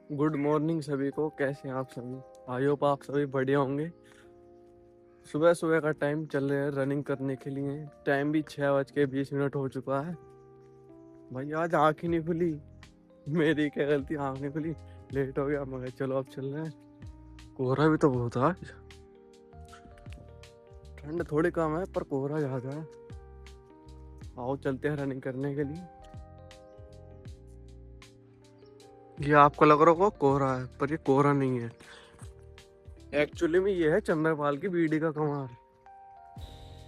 Good morning सभी को। कैसे हैं आप सभी? आई होप आप सभी बढ़िया होंगे। सुबह सुबह का टाइम चल रहे हैं रनिंग करने के लिए। टाइम भी 6:20 हो चुका है। भाई आज आँख ही नहीं खुली। मेरी क्या गलती, आँख नहीं खुली, लेट हो गया। मगर चलो अब चल रहे हैं। कोहरा भी तो बहुत है आज। ठंड थोड़ी कम है पर कोहरा ज़्यादा है। आओ चलते हैं रनिंग करने के लिए। ये आपको लग रहा होगा कोहरा है, पर ये कोहरा नहीं है। एक्चुअली में ये है चंद्रपाल की बीड़ी का कमाल।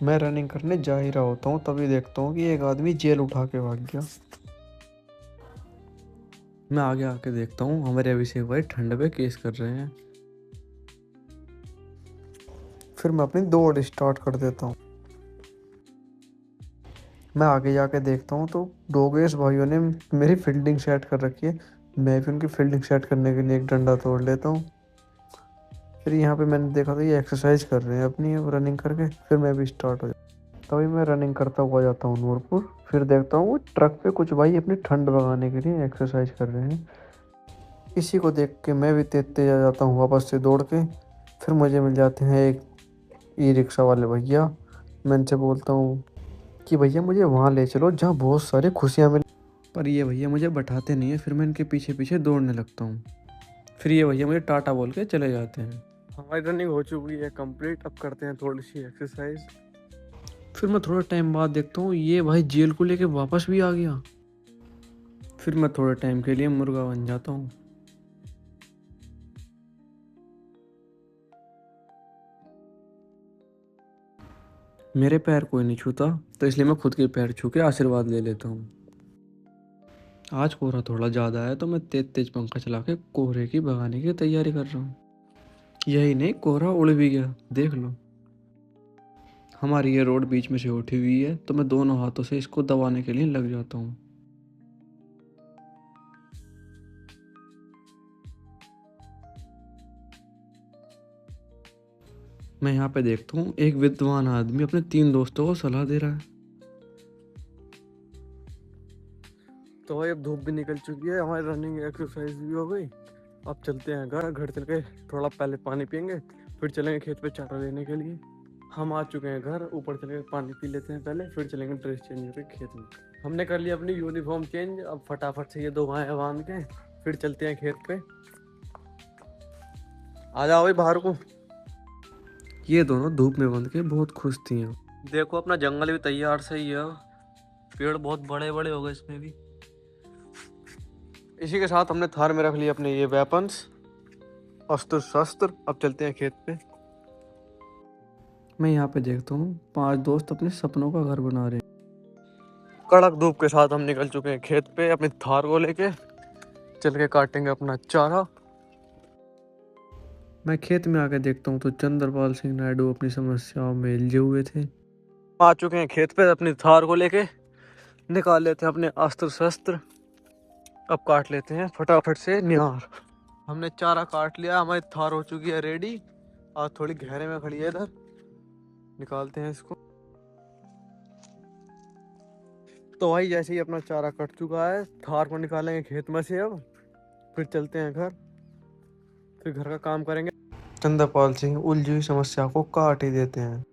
मैं रनिंग करने जा ही रहा होता हूँ, तभी देखता हूँ कि एक आदमी जेल उठा के भाग गया। मैं आगे आके देखता हूँ हमारे अभिषेक भाई ठंड पे केस कर रहे हैं। फिर मैं अपनी दौड़ स्टार्ट कर देता हूँ। मैं आगे जाके देखता हूँ तो डोगेश भाइयों ने मेरी फील्डिंग सेट कर रखी है। मैं भी उनकी फील्डिंग सेट करने के लिए एक डंडा तोड़ लेता हूँ। फिर यहाँ पे मैंने देखा था ये एक्सरसाइज कर रहे हैं अपनी रनिंग करके। फिर मैं भी स्टार्ट हो जाता। तभी मैं रनिंग करता हुआ जाता हूँ नूरपुर। फिर देखता हूँ वो ट्रक पे कुछ भाई अपनी ठंड भगाने के लिए एक्सरसाइज कर रहे हैं। इसी को देख के मैं भी तेज तेज आ जाता हूँ वापस से दौड़ के। फिर मुझे मिल जाते हैं एक ई रिक्शा वाले भैया। मैं इनसे बोलता हूँ कि भैया मुझे वहाँ ले चलो जहाँ बहुत सारी खुशियाँ मिले। पर ये भैया मुझे बैठाते नहीं है। फिर मैं इनके पीछे पीछे दौड़ने लगता हूँ। फिर ये भैया मुझे टाटा बोल के चले जाते हैं। हमारी रनिंग हो चुकी है कंप्लीट। अब करते हैं थोड़ी सी एक्सरसाइज। फिर मैं थोड़ा टाइम बाद देखता हूँ ये भाई जेल को लेके वापस भी आ गया। फिर मैं थोड़े टाइम के लिए मुर्गा बन जाता हूँ। मेरे पैर कोई नहीं छूता, तो इसलिए मैं खुद के पैर छू के आशीर्वाद ले लेता हूँ। आज कोहरा थोड़ा ज़्यादा है तो मैं तेज तेज पंखा चला के कोहरे की भगाने की तैयारी कर रहा हूँ। यही नहीं, कोहरा उड़ भी गया, देख लो। हमारी ये रोड बीच में से उठी हुई है तो मैं दोनों हाथों से इसको दबाने के लिए लग जाता हूँ। मैं यहाँ पे देखता हूँ एक विद्वान आदमी अपने 3 दोस्तों को सलाह दे रहा है। तो भाई अब धूप भी निकल चुकी है, हमारी रनिंग एक्सरसाइज भी हो गई। अब चलते हैं घर। घर चल के थोड़ा पहले पानी पियेंगे, फिर चलेंगे खेत पे चारा लेने के लिए। हम आ चुके हैं घर। ऊपर चले पानी पी लेते हैं पहले, फिर चलेंगे ड्रेस चेंज करके खेत में। हमने कर लिया अपनी यूनिफॉर्म चेंज। अब फटाफट से ये 2 गायें बांध के फिर चलते हैं खेत पे। आ जाओ भाई बाहर को। ये दोनों धूप में बंध के बहुत खुश थी। देखो अपना जंगल भी तैयार से ही है। पेड़ बहुत बड़े बड़े हो गए इसमें भी। इसी के साथ हमने थार में रख लिया अपने ये वेपन्स, अस्त्र शस्त्र। अब चलते हैं खेत पे। मैं यहाँ पे देखता हूँ 5 दोस्त अपने सपनों का घर बना रहे हैं। कड़क धूप के साथ हम निकल चुके हैं खेत पे अपनी थार को लेके। चल के काटेंगे अपना चारा। मैं खेत में आके देखता हूँ तो चंद्रपाल सिंह नायडू अपनी समस्याओं में उलझे हुए थे। आ चुके हैं खेत पे अपनी थार को लेके। निकाल लेते हैं अपने अस्त्र शस्त्र। अब काट लेते हैं फटाफट से निहार। हमने चारा काट लिया, हमारी थार हो चुकी है रेडी। आज थोड़ी गहरे में खड़ी है इधर। निकालते हैं इसको। तो भाई जैसे ही अपना चारा कट चुका है, थार को निकालेंगे खेत में से अब। फिर चलते हैं घर। फिर घर का काम करेंगे। चंद्रपाल सिंह उलझी हुई समस्या को काट ही देते हैं।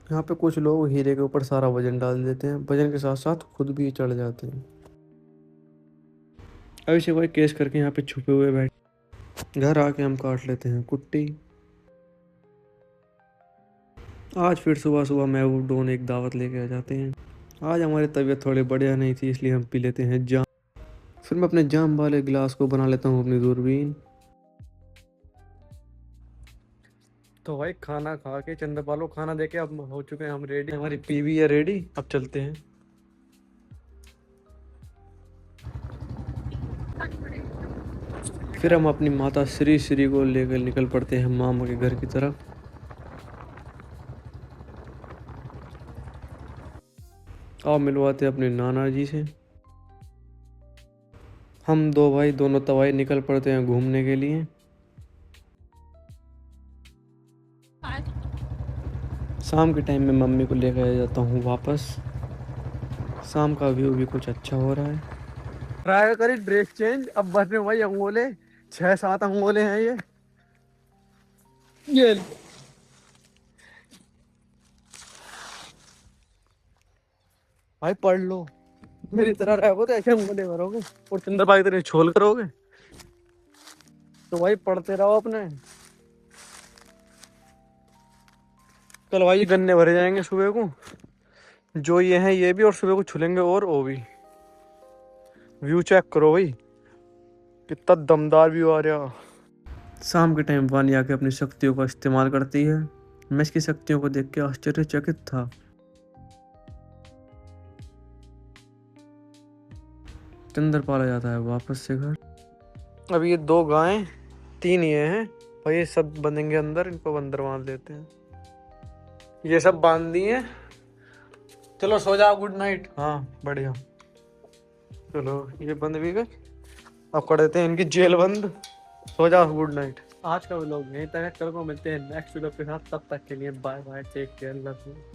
यहाँ पे कुछ लोग हीरे के ऊपर सारा वजन डाल देते हैं, वजन के साथ साथ खुद भी चढ़ जाते हैं। अभिषेक भाई केस करके यहाँ पे छुपे हुए बैठे। घर आके हम काट लेते हैं कुट्टी। आज फिर सुबह सुबह महबूब डोन एक दावत लेके आ जाते हैं। आज हमारी तबीयत थोड़ी बढ़िया नहीं थी, इसलिए हम पी लेते हैं जाम। फिर मैं अपने जाम वाले गिलास को बना लेता हूँ अपनी दूरबीन। तो भाई खाना खा के चंद्रपाल को खाना देके अब हो चुके हैं हम रेडी। हमारी पीवी है रेडी। अब चलते हैं। फिर हम अपनी माता श्री श्री को लेकर निकल पड़ते हैं मामा के घर की तरफ। आओ मिलवाते हैं अपने नाना जी से। हम 2 भाई दोनों तवाई निकल पड़ते हैं घूमने के लिए। शाम के टाइम में मम्मी को लेकर आ जाता हूँ वापस। शाम का व्यू भी कुछ अच्छा हो रहा है। ट्राई करी ब्रेक चेंज, अब बच रहे भाई अंगोले, 6-7 अंगोले हैं ये भाई पढ़ लो, मेरी तरह रहोगे तो ऐसे अंगोले भरोगे और चंद्र भाई तेरे छोल करोगे, तो भाई पढ़ते रहो अपने। कल भाई गन्ने भरे जाएंगे सुबह को, जो ये हैं ये भी, और सुबह को छुलेंगे और वो भी। व्यू चेक करो भाई, कितना दमदार व्यू आ रहा। शाम के टाइम वानी आके अपनी शक्तियों का इस्तेमाल करती है। मैं इसकी शक्तियों को देख के आश्चर्यचकित था। चंद्र पाला जाता है वापस से घर। अब ये 2 गायें 3 ये हैं भाई, ये सब बंधेंगे अंदर, इनको अंदर बांध लेते हैं। ये सब बांध दिए, चलो सो जाओ, गुड नाइट। हाँ बढ़िया, चलो ये बंद भी गए, अब कर देते हैं इनकी जेल बंद। सो जाओ, गुड नाइट। आज का व्लॉग यहीं तक है, कल को मिलते हैं नेक्स्ट व्लॉग के साथ, तब तक के लिए bye bye, take care, love you.